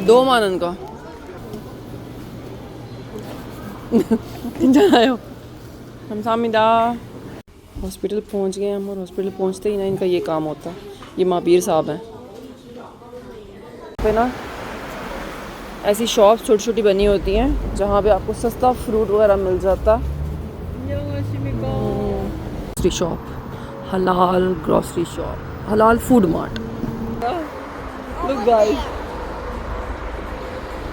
2 मानन का जायो हम सामिदा हॉस्पिटल पहुंच गए हम। और हॉस्पिटल पहुंचते ही ना इनका ये काम होता है। ये मापीर साहब हैं पे ना ऐसी शॉप्स छोटी छोटी बनी होती हैं जहाँ पे आपको सस्ता फ्रूट वगैरह मिल जाता। ग्रोसरी शॉप, हलाल ग्रोसरी शॉप, हलाल food mart. Look guys,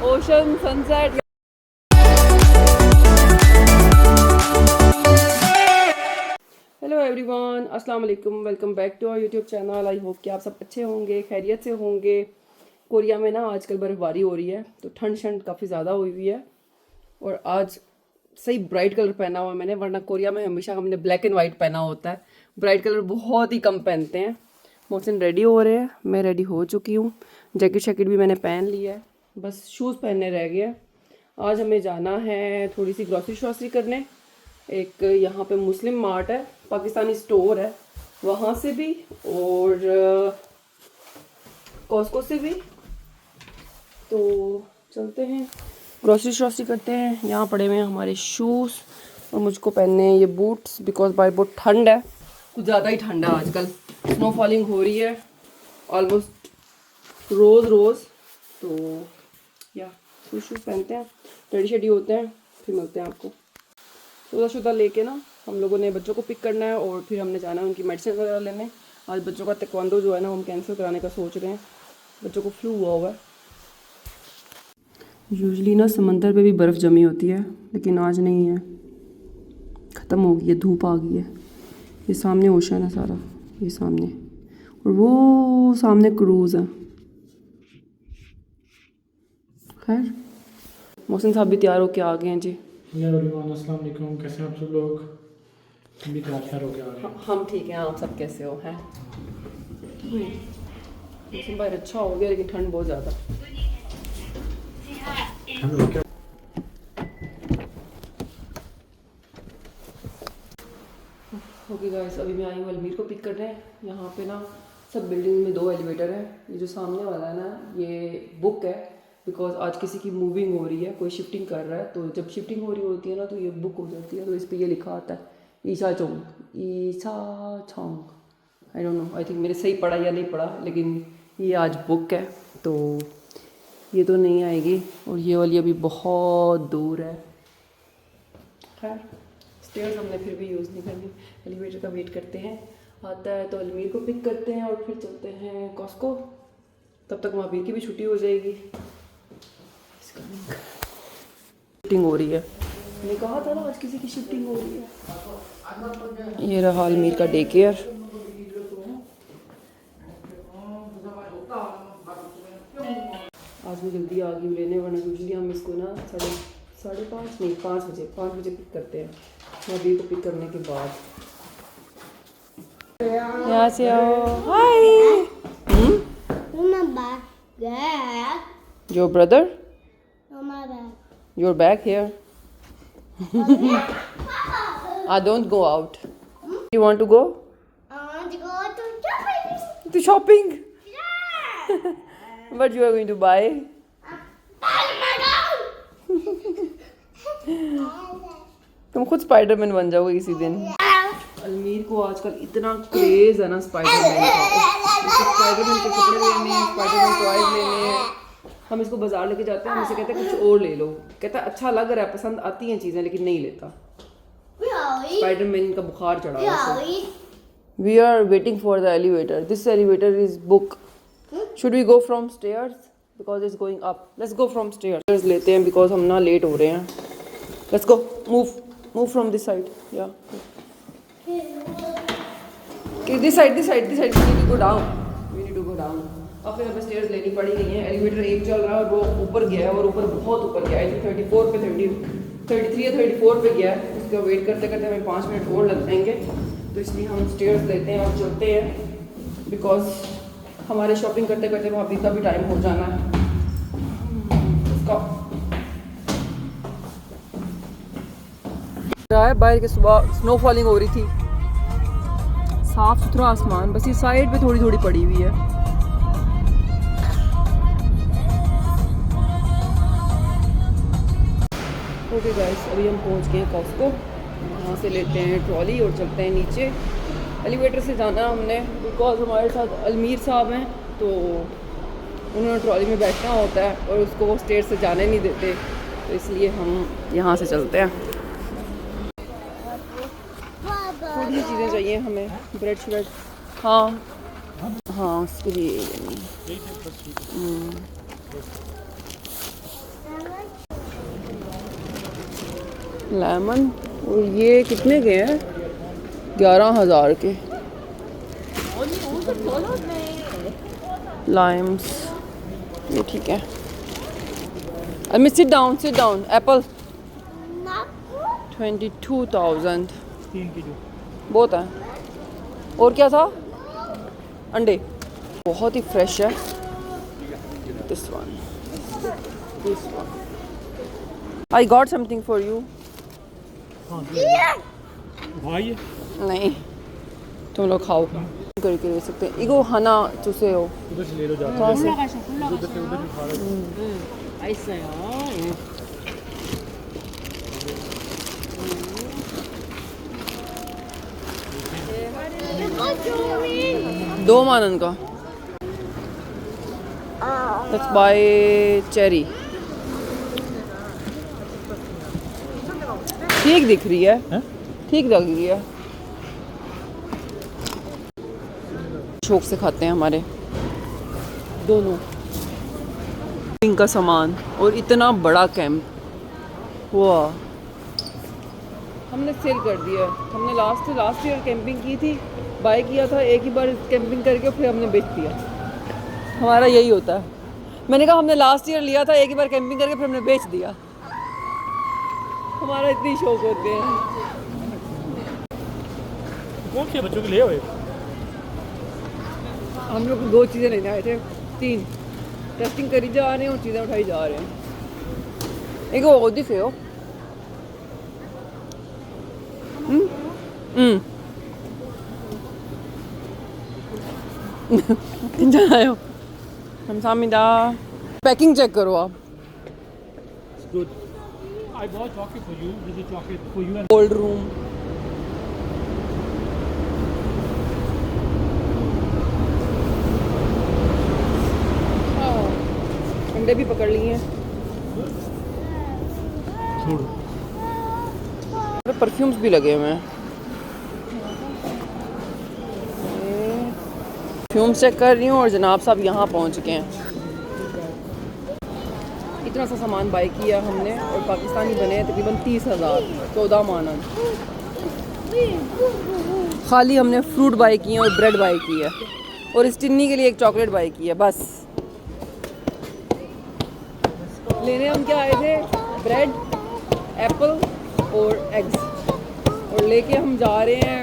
ocean sunset. Hello everyone, अस्सलाम वालेकुम, welcome back to our YouTube channel. I hope कि आप सब अच्छे होंगे, खैरियत से होंगे। कोरिया में ना आजकल बर्फ़बारी हो रही है तो ठंड काफ़ी ज़्यादा हुई हुई है। और आज सही ब्राइट कलर पहना हुआ मैंने, वरना कोरिया में हमेशा हमने ब्लैक एंड वाइट पहना होता है। ब्राइट कलर बहुत ही कम पहनते हैं। मोहसिन रेडी हो रहे हैं, मैं रेडी हो चुकी हूँ। जैकेट शैकेट भी मैंने पहन लिया है, बस शूज़ पहनने रह गए। आज हमें जाना है थोड़ी सी ग्रॉसरी श्रॉसरी करने। एक यहाँ पे मुस्लिम मार्ट है, पाकिस्तानी स्टोर है, वहाँ से भी और कॉस्को से भी। तो चलते हैं ग्रॉसरी श्रॉसरी करते हैं। यहाँ पड़े हुए हैं हमारे शूज़ और मुझको पहनने हैं ये बूट्स, बिकॉज बाय बहुत ठंड है, कुछ ज़्यादा ही ठंड है आजकल। स्नो फॉलिंग हो रही है ऑलमोस्ट रोज़। तो या शूज़ पहनते हैं, रेडी शेडी होते हैं, फिर मिलते हैं आपको। सौदा लेके ना हम लोगों ने बच्चों को पिक करना है और फिर हमने जाना है उनकी मेडिसिन वगैरह लेने। आज बच्चों का ताइक्वांडो जो है ना हम कैंसिल कराने का सोच रहे हैं, बच्चों को फ्लू हुआ है। यूजुअली ना समंदर पे भी बर्फ़ जमी होती है, लेकिन आज नहीं है, ख़त्म हो गई है, धूप आ गई है। ये सामने ओशन है सारा, ये सामने, और वो सामने क्रूज़ है। खैर मोहसिन साहब भी तैयार होके आ गए हैं जी। अस्सलाम वालेकुम, कैसे हैं आप सब लोग? हम भी तैयार हो गए। हम ठीक हैं, आप सब कैसे हो? हैं मौसम भाई अच्छा हो गया, लेकिन ठंड बहुत ज़्यादा। ओके गाइस, अभी मैं आई हूँ अलमीर को पिक करने। यहाँ पे ना सब बिल्डिंग में 2 एलिवेटर है। ये जो सामने वाला है ना, ये बुक है, बिकॉज आज किसी की मूविंग हो रही है, कोई शिफ्टिंग कर रहा है। तो जब शिफ्टिंग हो रही होती है ना तो ये बुक हो जाती है। तो इस पर ये लिखा आता है Isa Chong, I don't know, I think मैंने सही पढ़ा या नहीं पढ़ा, लेकिन ये आज बुक है। तो ये तो नहीं आएगी, और ये वाली अभी बहुत दूर है। खैर स्टेयर्स हमने फिर भी यूज़ नहीं करनी, एलिवेटर का वेट करते हैं, आता है तो अलमीर को पिक करते हैं और फिर चलते हैं कॉस्को। तब तक महावीर की भी छुट्टी हो जाएगी। शिफ्टिंग हो रही है, मैंने कहा था ना आज किसी की शिफ्टिंग हो रही है। ये रहा अलमीर का डे केयर। आज मैं जल्दी आ गई लेने, वरना यूजली हम इसको ना 5 बजे पिक करते हैं, महावीर को पिक करने के बाद। यहाँ से आओ, हाय। Your brother? You're back here. Don't go out. You want to go? I want to go to shopping. To shopping? Yeah. What you are going to buy? तुम खुद स्पाइडरमैन बन जाओगे किसी दिन। अलमीर को आजकल इतना क्रेज है ना स्पाइडरमैन का। स्पाइडरमैन के कपड़े लेने हैं, स्पाइडरमैन टॉयज लेने हैं। हम इसको बाजार लेके जाते हैं, हम इसे कहते हैं कुछ और ले लो, कहता है अच्छा लग रहा है, पसंद आती हैं चीज़ें, लेकिन नहीं लेता। स्पाइडरमैन का बुखार चढ़ा हुआ है। We are waiting for the elevator. This elevator is book. Should we go from stairs because it's going up? Let's go from stairs लेते हैं, बिकॉज हम ना लेट हो रहे हैं। Let's go, move from this side, या this side we need to go down. अब फिर हमें स्टेयर्स लेनी पड़ी गई हैं। एलिवेटर एक चल रहा है और वो ऊपर गया है, और ऊपर बहुत ऊपर गया है, 34 पे 33 या 34 पे गया है। उसका वेट करते करते हमें 5 मिनट और लग जाएंगे, तो इसलिए हम स्टेयर्स लेते हैं और चलते हैं, बिकॉज हमारे शॉपिंग करते करते वहाँ का भी टाइम हो जाना है। रहा है बाहर के सुबह स्नो फॉलिंग हो रही थी, साफ सुथरा आसमान, बस ये साइड पे थोड़ी थोड़ी पड़ी हुई है। ओके गाइस, अभी हम पहुंच गए हैं कॉस्को। वहाँ से लेते हैं ट्रॉली और चलते हैं नीचे। एलिवेटर से जाना हमने, बिकॉज हमारे साथ अलमीर साहब हैं, तो उन्होंने ट्रॉली में बैठना होता है और उसको वो स्टेयर से जाने नहीं देते, तो इसलिए हम यहाँ से चलते हैं। थोड़ी चीज़ें चाहिए हमें, ब्रेड श्रेड। हाँ हाँ, उसके लिए लेमन। और ये कितने के हैं? 11,000 के। लाइम्स, ये ठीक है। Amit sit down. Apple 22,000। 3 kilo. बहुत है। और क्या था? अंडे बहुत ही फ्रेश है। This one I got something for you. भाई नहीं, तुम लोग खाओ करके ले सकते हैं। इगो हना चुसे हो उधर से ले लो जाके। कहाँ से? उधर से खा रहे दो मानन का। Let's buy cherry. ठीक दिख रही है, हैं? ठीक लग रही है। शौक से खाते हैं हमारे दोनों। का सामान और इतना बड़ा कैंप। वाह, हमने सेल कर दिया। हमने लास्ट ईयर कैंपिंग की थी, बाय किया था एक ही बार कैंपिंग करके, फिर हमने बेच दिया। हमारा यही होता है। मैंने कहा हमने लास्ट ईयर लिया था एक ही बार कैंपिंग करके, फिर हमने बेच दिया। हमारा इतनी शौक होते हैं। कौन से बच्चों के लिए हुए? हम लोग 2 चीज़ें लेने आए थे, 3 टेस्टिंग करी जा रहे हैं और चीज़ें उठाई जा रहे हैं। एक वो दिखे हो जाओ हम सामिदा। पैकिंग चेक करो आप। Good. I bought chocolate for you. This is chocolate for you and cold room. अंडे भी पकड़ लिए हैं। छोड़। परफ्यूम्स भी लगे हुए हैं। परफ्यूम चेक कर रही हूँ और जनाब साहब यहाँ पहुँच गए हैं। इतना सा सामान बाय किया हमने और पाकिस्तानी बने हैं तकरीबन 30,000, 14 मानन। खाली हमने फ्रूट बाय किए और ब्रेड बाय की है और इस टिन्नी के लिए एक चॉकलेट बाय की है बस। लेने हम क्या आए थे? ब्रेड, एप्पल और एग्स, और लेके हम जा रहे हैं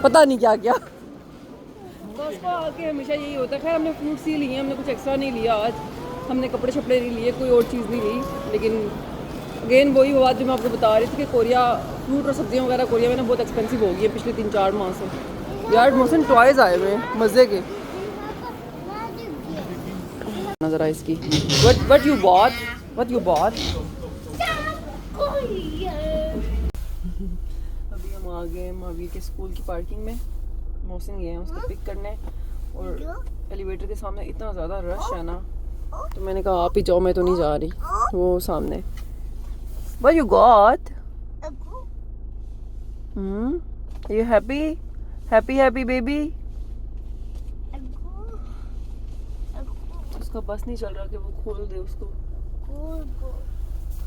पता नहीं क्या क्या। उसको आके हमेशा यही होता है। खैर हमने फ्रूट्स ही लिए, हमने कुछ एक्स्ट्रा नहीं लिया आज। हमने कपड़े शपड़े नहीं लिए, कोई और चीज़ नहीं ली। लेकिन अगेन वही बात जो मैं आपको बता रही थी कि कोरिया फ्रूट और सब्जियां वगैरह कोरिया में ना बहुत एक्सपेंसिव हो गई है पिछले 3-4 माह से। यार मोशन टॉयज़ आए हुए हैं मज़े के। नज़र आए इसकी। What you bought? अभी हम आ गए महावीर के स्कूल की पार्किंग में। मोहसिन गए हैं उसको पिक करने और एलिवेटर के सामने इतना ज़्यादा रश है ना, तो मैंने कहा आप ही जाओ, मैं तो नहीं जा रही। तो वो सामने। What you got? Are you happy? Happy baby? उसका बस नहीं चल रहा कि वो खोल दे उसको।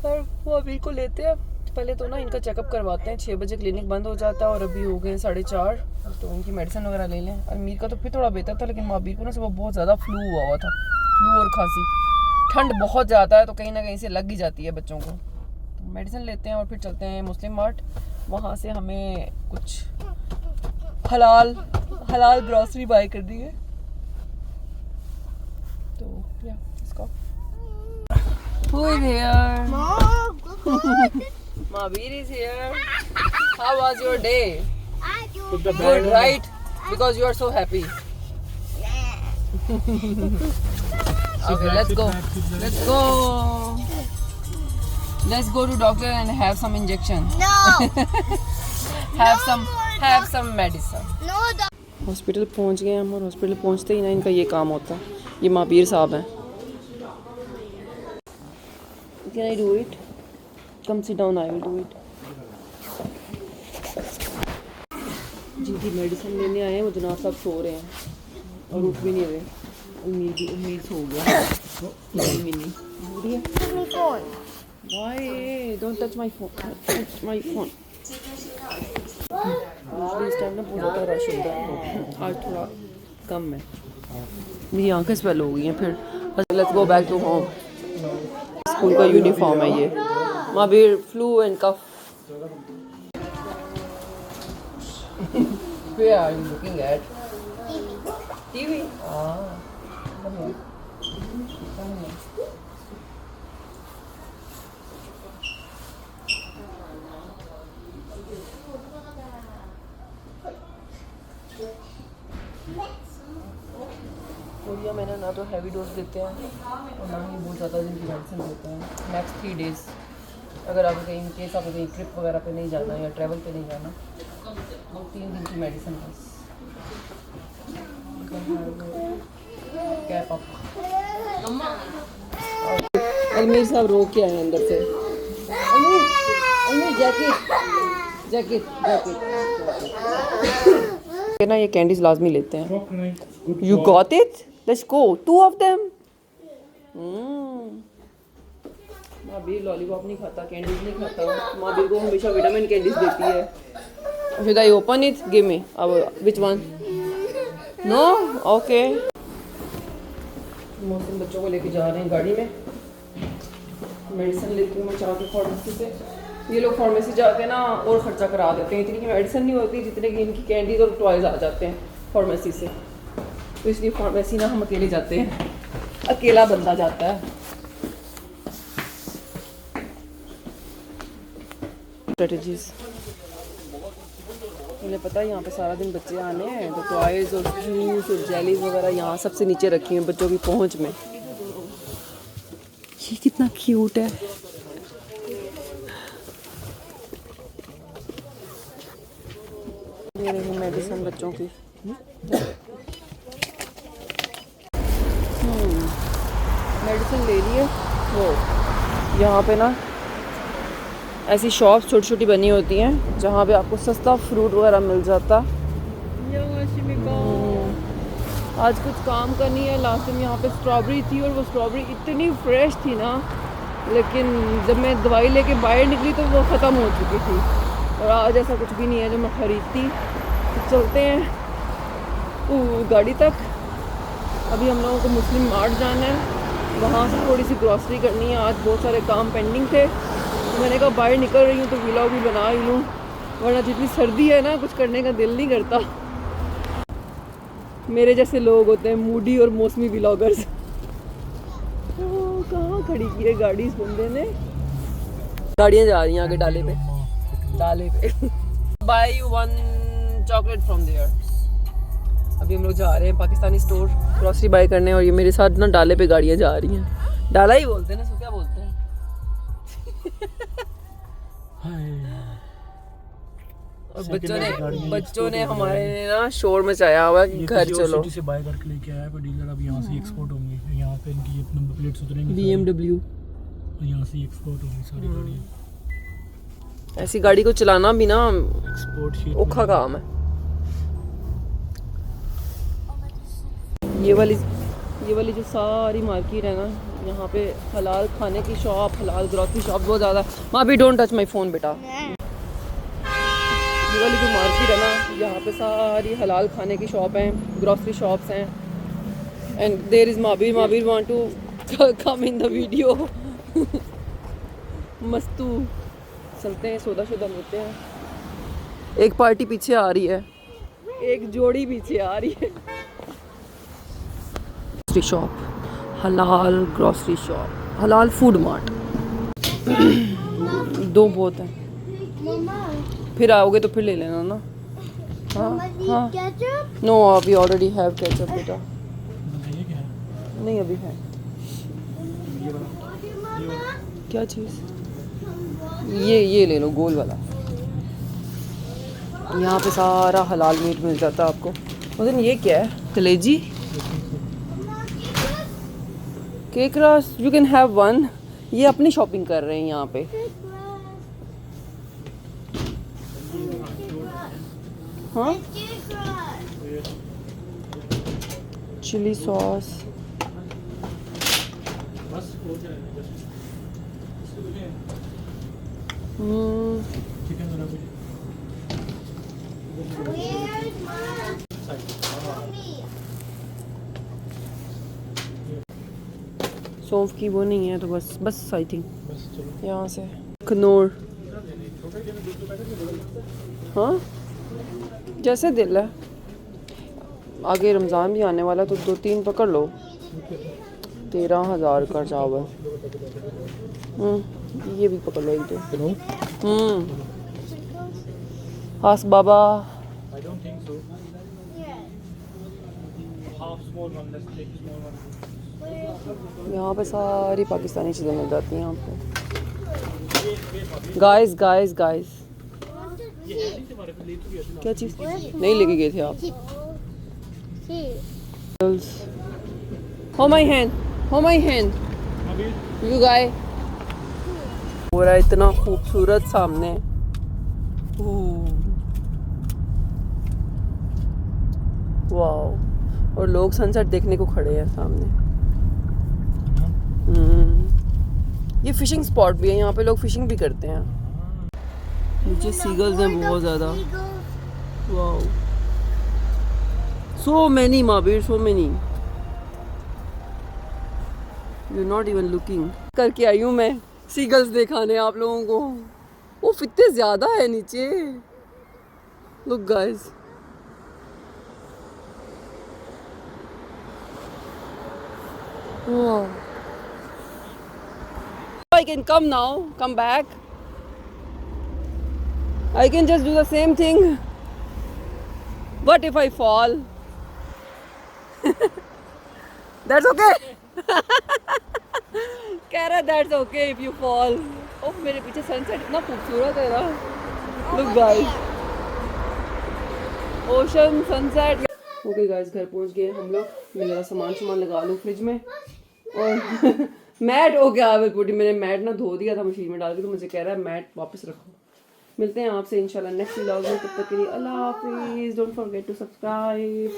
पर वो अभी को लेते हैं। पहले तो ना इनका चेकअप करवाते हैं। 6 बजे क्लिनिक बंद हो जाता है और अभी हो गए 4:30, तो उनकी मेडिसिन वगैरह ले लें। अमीर का तो फिर थोड़ा बेहतर था, लेकिन महावीर को ना सुबह बहुत ज़्यादा फ्लू हुआ था। फ्लू और खांसी, ठंड बहुत ज़्यादा है तो कहीं ना कहीं से लग ही जाती है बच्चों को। तो मेडिसिन लेते हैं और फिर चलते हैं मुस्लिम मार्ट। वहाँ से हमें कुछ हलाल ग्रॉसरी बाय करनी है। तो या इसको Who is here? Mahabir is here. How was your day? Put the Good, bag on. right? Because you are so happy. Okay, let's go. Let's go. Let's go to doctor and have some injection. No. Have some medicine. No. Hospital पहुंच गए हम और hospital पहुंचते ही ना इनका ये काम होता है. ये माबीर साहब हैं. Can I do it? Come sit down, I will do it. जिनकी मेडिसिन लेने आए हैं वो जनाब साहब सो रहे हैं और उठ भी नहीं रहे. उम्मीद सो गया. मिनी बूढ़ी है. Give me phone. Why? Don't touch my phone. Touch my phone. इस टाइम ना बहुत ज़्यादा रश होता है. आज थोड़ा कम है. मेरी आंखें स्वेल हो गई हैं फिर. Let's go back to home. School का यूनिफॉर्म है ये. Mabir flu and cough. Where are you looking at? TV. Come here. Come here. Korea में ना तो हैवी डोज देते हैं और ना ही बहुत ज़्यादा दिन की मेडिसिन देते हैं. नेक्स्ट 3 डेज़ अगर आप कहीं केस आप कहीं ट्रिप वगैरह पे नहीं जाना या ट्रैवल पे नहीं जाना वो 3 दिन की मेडिसिन बस. Cap up. अलमीर साहब रो के आए अंदर से. अलमीर जैकेट ना ये कैंडीज लाजमी लेते हैं. You got it? Let's go. 2 of them. माबीर lollipop नहीं खाता, कैंडीज नहीं खाता. माबीर को हमेशा विटामिन कैंडीज देती है. Should I open it? Give me. Which one? No? Okay. मौसम बच्चों को लेके जा रहे हैं गाड़ी में. मेडिसिन लेती हूँ मैं जाके फार्मेसी से. ये लोग फार्मेसी जाके ना और ख़र्चा करा देते हैं. इतनी मेडिसिन नहीं होती जितने की इनकी कैंडीज और टॉयज आ जाते हैं फार्मेसी से. तो इसलिए फार्मेसी ना हम अकेले जाते हैं. अकेला बंदा जाता है. स्ट्रेटजीज उन्हें पता है यहाँ पे सारा दिन बच्चे आने हैं तो टॉयज और जूस और जेलीज वगैरह यहाँ सबसे नीचे रखी हैं बच्चों की पहुँच में. ये कितना क्यूट है. ये रही मेडिसिन बच्चों की. मेडिसिन ले लिए. वो यहाँ पे ना ऐसी शॉप्स छोटी छोटी बनी होती हैं जहाँ पे आपको सस्ता फ्रूट वगैरह मिल जाता. आज कुछ काम करनी है. लास्ट टाइम यहाँ पे स्ट्रॉबेरी थी और वो स्ट्रॉबेरी इतनी फ्रेश थी ना, लेकिन जब मैं दवाई लेके बाहर निकली तो वो ख़त्म हो चुकी थी. और आज ऐसा कुछ भी नहीं है जो मैं ख़रीदती. तो चलते हैं गाड़ी तक. अभी हम लोगों को मुस्लिम मार्ट जाना है. वहाँ से थोड़ी सी ग्रॉसरी करनी है. आज बहुत सारे काम पेंडिंग थे तो मैंने कहा बाहर निकल रही हूँ तो व्लॉग भी बना ही लूँ, वरना जितनी सर्दी है ना कुछ करने का दिल नहीं करता. मेरे जैसे लोग होते हैं मूडी और मौसमी व्लॉगर्स. कहाँ खड़ी की है गाड़ी इस बंदे ने. गाड़ियाँ जा रही हैं आगे डाले पे. Buy 1 chocolate from there. अभी हम लोग जा रहे हैं पाकिस्तानी स्टोर ग्रॉसरी बाय करने और ये मेरे साथ ना डाले पे गाड़ियाँ जा रही हैं. डाला ही बोलते हैं ना, सो क्या बोलते हैं. और बच्चों ने हमारे ना शोर मचाया हुआ कि घर चलो. से बाय करके लेके आया है डीलर. अब यहाँ से एक्सपोर्ट होंगी. यहाँ पे इनकी ये नंबर प्लेट्स उतरेंगी. BMW यहाँ से एक्सपोर्ट होंगी सारी गाड़ियाँ. ऐसी गाड़ी को चलाना भी ना एक्सपोर्ट शीट औखा काम है. ये वाली जो सारी मार्केट है ना, यहाँ पे हलाल खाने की शॉप, हलाल ग्रॉसरी शॉप बहुत ज़्यादा. माँ भी डोंट टच माय फोन बेटा. ये वाली जो मार्केट है ना, यहाँ पे सारी हलाल खाने की शॉप हैं, ग्रॉसरी शॉप्स हैं. And there is Mabir want to come in the video. मस्तू. चलते हैं सौदा लेते हैं. एक पार्टी पीछे आ रही है, एक जोड़ी पीछे आ रही है. ग्रॉसरी शॉप, हलाल ग्रॉसरी शॉप, हलाल फूड मार्ट. 2 बहुत हैं. फिर आओगे तो फिर ले लेना ना. हाँ. नो अभी ऑलरेडी हैव केचप बेटा. नहीं अभी है. क्या चीज़. ये ले लो गोल वाला। यहाँ पे सारा हलाल मीट मिल जाता है आपको। उस ये क्या है? कलेजी केक रस, यू कैन हैव वन। ये अपनी शॉपिंग कर रहे हैं यहाँ पे। हाँ, चिली सॉस। सौंफ की वो नहीं है तो बस आई थिंक यहाँ से खनौर। हाँ, जैसे दिल है। आगे रमज़ान भी आने वाला तो 2-3 पकड़ लो। 13,000 का चावल। ये भी पकड़ लो 1-2। हास बाबा। यहाँ पे सारी पाकिस्तानी चीज़ें मिल जाती हैं आपको। गाइस क्या चीज़ नहीं लेके गए थे आप? हो माई हैंड यू गाय। पूरा इतना खूबसूरत सामने। वाओ, और लोग सनसेट देखने को खड़े हैं सामने। ये फिशिंग स्पॉट भी है, यहाँ पे लोग फिशिंग भी करते हैं। नीचे सीगल्स हैं बहुत ज़्यादा। Wow, so many Mahavir, so many. You not even looking. करके आई हूँ मैं सीगल्स दिखाने आप लोगों को। वो कितने ज़्यादा है नीचे। Look guys, wow. I can come now, come back. I can just do the same thing. What if I fall? That's okay. कह रहा that's okay if you fall. ओह, मेरे पीछे सनसेट इतना खूबसूरत है ना। Look guys, ocean, sunset. Okay guys, घर पहुंच गए हम लोग। मैं ज़रा सामान लगा लूँ फ्रिज में। और मैट हो गया बिल्कुल। मैंने मैट ना धो दिया था मशीन में डाल के, तो मुझे कह रहा है मैट वापस रखो। मिलते हैं आपसे इंशाल्लाह नेक्स्ट व्लॉग में। तब तक के लिए अल्लाह हाफिज़। Don't forget to subscribe.